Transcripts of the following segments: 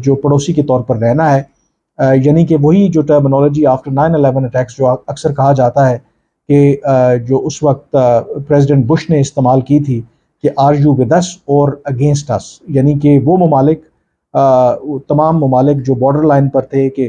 جو پڑوسی کے طور پر رہنا ہے، یعنی کہ وہی جو ٹرمنالوجی آفٹر 9/11 اٹیکس جو اکثر کہا جاتا ہے کہ جو اس وقت پریزیڈنٹ بش نے استعمال کی تھی کہ آر یو ود اس اور اگینسٹ اس، یعنی کہ وہ ممالک تمام ممالک جو بارڈر لائن پر تھے کہ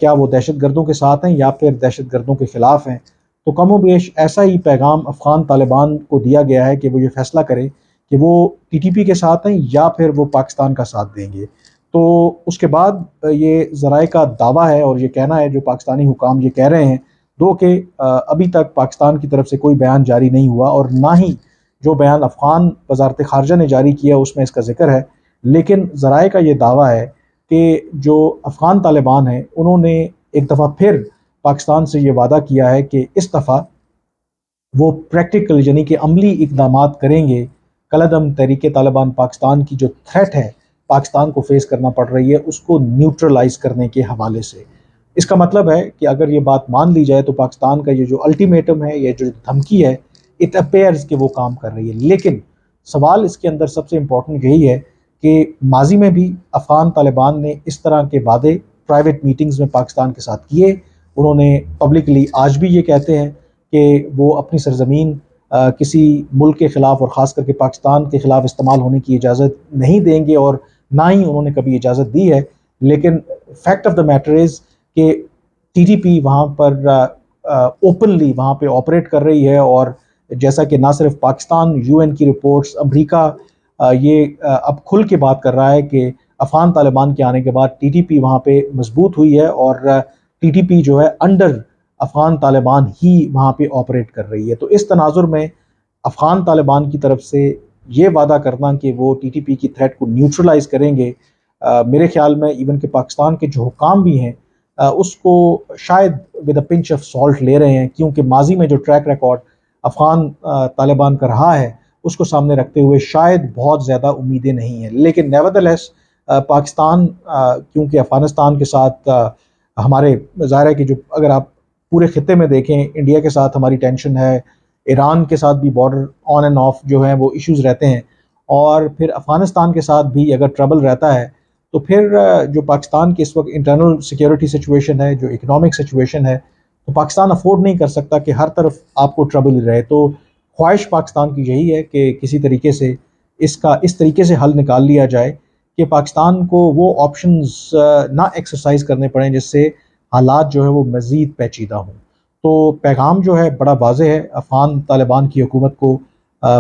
کیا وہ دہشت گردوں کے ساتھ ہیں یا پھر دہشت گردوں کے خلاف ہیں. تو کم و بیش ایسا ہی پیغام افغان طالبان کو دیا گیا ہے کہ وہ یہ فیصلہ کرے کہ وہ ٹی ٹی پی کے ساتھ ہیں یا پھر وہ پاکستان کا ساتھ دیں گے. تو اس کے بعد یہ ذرائع کا دعویٰ ہے اور یہ کہنا ہے جو پاکستانی حکام یہ کہہ رہے ہیں دو کہ ابھی تک پاکستان کی طرف سے کوئی بیان جاری نہیں ہوا اور نہ ہی جو بیان افغان وزارت خارجہ نے جاری کیا اس میں اس کا ذکر ہے. لیکن ذرائع کا یہ دعویٰ ہے کہ جو افغان طالبان ہیں انہوں نے ایک دفعہ پھر پاکستان سے یہ وعدہ کیا ہے کہ اس دفعہ وہ پریکٹیکل یعنی کہ عملی اقدامات کریں گے کالعدم تحریک طالبان پاکستان کی جو تھریٹ ہے پاکستان کو فیس کرنا پڑ رہی ہے اس کو نیوٹرلائز کرنے کے حوالے سے. اس کا مطلب ہے کہ اگر یہ بات مان لی جائے تو پاکستان کا یہ جو الٹیمیٹم ہے، یہ جو دھمکی ہے، اٹ اپیئرز کہ وہ کام کر رہی ہے. لیکن سوال اس کے اندر سب سے امپورٹنٹ یہی ہے کہ ماضی میں بھی افغان طالبان نے اس طرح کے وعدے پرائیویٹ میٹنگز میں پاکستان کے ساتھ کیے. انہوں نے پبلکلی آج بھی یہ کہتے ہیں کہ وہ اپنی سرزمین کسی ملک کے خلاف اور خاص کر کے پاکستان کے خلاف استعمال ہونے کی اجازت نہیں دیں گے اور نہ ہی انہوں نے کبھی اجازت دی ہے. لیکن fact of the matter is کہ ٹی ٹی پی وہاں پر اوپنلی وہاں پہ آپریٹ کر رہی ہے اور جیسا کہ نہ صرف پاکستان، یو این کی رپورٹس، امریکہ یہ اب کھل کے بات کر رہا ہے کہ افغان طالبان کے آنے کے بعد ٹی ٹی پی وہاں پہ مضبوط ہوئی ہے اور ٹی ٹی پی جو ہے انڈر افغان طالبان ہی وہاں پہ آپریٹ کر رہی ہے. تو اس تناظر میں افغان طالبان کی طرف سے یہ وعدہ کرنا کہ وہ ٹی ٹی پی کی تھریٹ کو نیوٹرلائز کریں گے، میرے خیال میں ایون کہ پاکستان کے جو حکام بھی ہیں اس کو شاید with a pinch of salt لے رہے ہیں، کیونکہ ماضی میں جو ٹریک ریکارڈ افغان طالبان کا رہا ہے اس کو سامنے رکھتے ہوئے شاید بہت زیادہ امیدیں نہیں ہیں. لیکن نیورتھلیس پاکستان کیونکہ افغانستان کے ساتھ ہمارے ظاہر ہے کہ جو اگر آپ پورے خطے میں دیکھیں انڈیا کے ساتھ ہماری ٹینشن ہے، ایران کے ساتھ بھی بارڈر آن اینڈ آف جو ہیں وہ ایشوز رہتے ہیں، اور پھر افغانستان کے ساتھ بھی اگر ٹربل رہتا ہے تو پھر جو پاکستان کی اس وقت انٹرنل سیکیورٹی سچویشن ہے، جو اکنامک سچویشن ہے، تو پاکستان افورڈ نہیں کر سکتا کہ ہر طرف آپ کو ٹربل رہے. تو خواہش پاکستان کی یہی ہے کہ کسی طریقے سے اس طریقے سے حل نکال لیا جائے کہ پاکستان کو وہ آپشنز نہ ایکسرسائز کرنے پڑیں جس سے حالات جو ہے وہ مزید پیچیدہ ہوں. تو پیغام جو ہے بڑا واضح ہے، افغان طالبان کی حکومت کو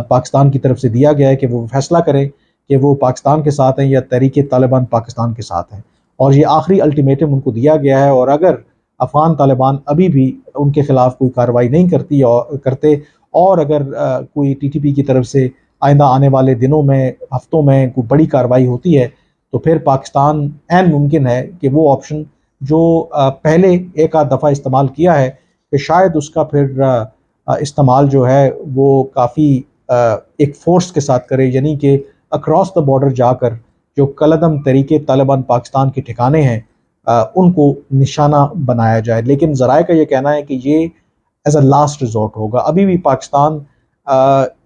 پاکستان کی طرف سے دیا گیا ہے کہ وہ فیصلہ کرے کہ وہ پاکستان کے ساتھ ہیں یا تحریک طالبان پاکستان کے ساتھ ہیں، اور یہ آخری الٹیمیٹم ان کو دیا گیا ہے. اور اگر افغان طالبان ابھی بھی ان کے خلاف کوئی کارروائی نہیں کرتے اور اگر کوئی ٹی ٹی پی کی طرف سے آئندہ آنے والے دنوں میں ہفتوں میں کوئی بڑی کارروائی ہوتی ہے تو پھر پاکستان عین ممکن ہے کہ وہ آپشن جو پہلے ایک آدھ دفعہ استعمال کیا ہے کہ شاید اس کا پھر استعمال جو ہے وہ کافی ایک فورس کے ساتھ کرے، یعنی کہ اکراس دا بارڈر جا کر جو کالعدم تحریک طالبان پاکستان کے ٹھکانے ہیں ان کو نشانہ بنایا جائے. لیکن ذرائع کا یہ کہنا ہے کہ یہ ایز اے لاسٹ ریزورٹ ہوگا. ابھی بھی پاکستان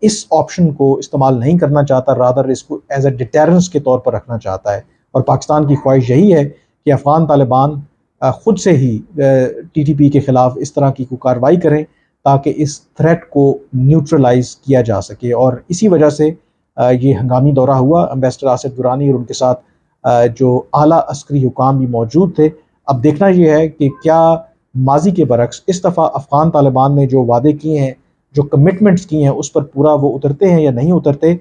اس آپشن کو استعمال نہیں کرنا چاہتا، رادر اس کو ایز اے ڈیٹرنس کے طور پر رکھنا چاہتا ہے. اور پاکستان کی خواہش یہی ہے کہ افغان طالبان خود سے ہی ٹی ٹی پی کے خلاف اس طرح کی کوئی کارروائی کریں تاکہ اس تھریٹ کو نیوٹرلائز کیا جا سکے. اور اسی وجہ سے یہ ہنگامی دورہ ہوا. امبیسڈر آصف درانی اور ان کے ساتھ جو اعلیٰ عسکری حکام بھی موجود تھے. اب دیکھنا یہ ہے کہ کیا ماضی کے برعکس اس دفعہ افغان طالبان نے جو وعدے کیے ہیں، جو کمٹمنٹس کی ہیں، اس پر پورا وہ اترتے ہیں یا نہیں اترتے.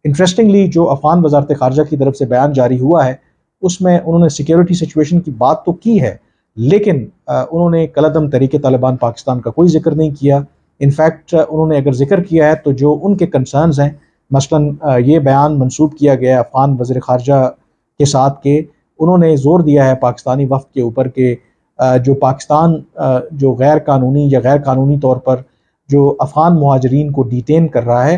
انٹرسٹنگلی جو افغان وزارت خارجہ کی طرف سے بیان جاری ہوا ہے اس میں انہوں نے سیکیورٹی سچویشن کی بات تو کی ہے، لیکن انہوں نے کالعدم تحریک طالبان پاکستان کا کوئی ذکر نہیں کیا. انفیکٹ انہوں نے اگر ذکر کیا ہے تو جو ان کے کنسرنز ہیں، مثلا یہ بیان منسوب کیا گیا ہے افغان وزیر خارجہ کے ساتھ کہ انہوں نے زور دیا ہے پاکستانی وفد کے اوپر کہ جو پاکستان جو غیر قانونی یا غیر قانونی طور پر جو افغان مہاجرین کو ڈیٹین کر رہا ہے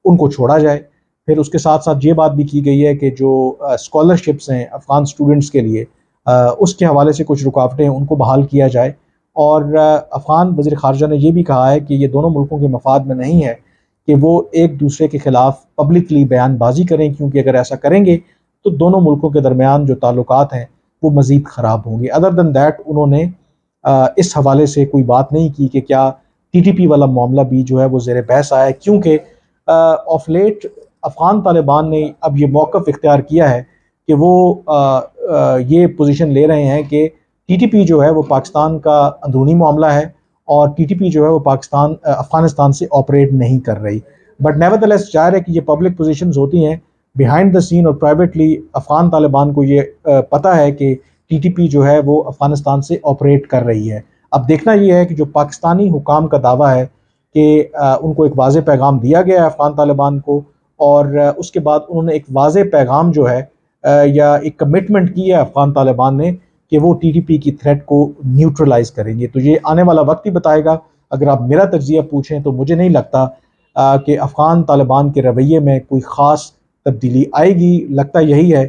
ان کو چھوڑا جائے. پھر اس کے ساتھ ساتھ یہ بات بھی کی گئی ہے کہ جو اسکالرشپس ہیں افغان اسٹوڈنٹس کے لیے اس کے حوالے سے کچھ رکاوٹیں ان کو بحال کیا جائے. اور افغان وزیر خارجہ نے یہ بھی کہا ہے کہ یہ دونوں ملکوں کے مفاد میں نہیں ہے کہ وہ ایک دوسرے کے خلاف پبلکلی بیان بازی کریں، کیونکہ اگر ایسا کریں گے تو دونوں ملکوں کے درمیان جو تعلقات ہیں وہ مزید خراب ہوں گے۔ ادر دین دیٹ انہوں نے اس حوالے سے کوئی بات نہیں کی کہ کیا ٹی ٹی پی والا معاملہ بھی جو ہے وہ زیر بحث آیا ہے، کیونکہ آف لیٹ افغان طالبان نے اب یہ موقف اختیار کیا ہے کہ وہ یہ پوزیشن لے رہے ہیں کہ ٹی ٹی پی جو ہے وہ پاکستان کا اندرونی معاملہ ہے، اور ٹی ٹی پی جو ہے وہ افغانستان سے آپریٹ نہیں کر رہی۔ بٹ نیورتھلیس ظاہر ہے کہ یہ پبلک پوزیشنز ہوتی ہیں بیہائنڈ دا سین، اور پرائیویٹلی افغان طالبان کو یہ پتہ ہے کہ ٹی ٹی پی جو ہے وہ افغانستان سے آپریٹ کر رہی ہے۔ اب دیکھنا یہ ہے کہ جو پاکستانی حکام کا دعویٰ ہے کہ ان کو ایک واضح پیغام دیا گیا ہے افغان طالبان کو، اور اس کے بعد انہوں نے ایک واضح پیغام جو ہے یا ایک کمٹمنٹ کی ہے افغان طالبان نے کہ وہ ٹی ٹی پی کی تھریٹ کو نیوٹرلائز کریں گے۔ تو یہ آنے والا وقت ہی بتائے گا۔ اگر آپ میرا تجزیہ پوچھیں تو مجھے نہیں لگتا کہ افغان طالبان کے رویے میں کوئی خاص تبدیلی آئے گی۔ لگتا یہی ہے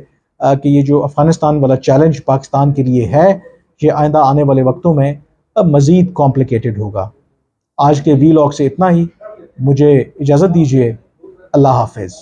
کہ یہ جو افغانستان والا چیلنج پاکستان کے لیے ہے، یہ آئندہ آنے والے وقتوں میں مزید کمپلیکیٹڈ ہوگا۔ آج کے وی لاگ سے اتنا ہی، مجھے اجازت دیجیے، اللہ حافظ۔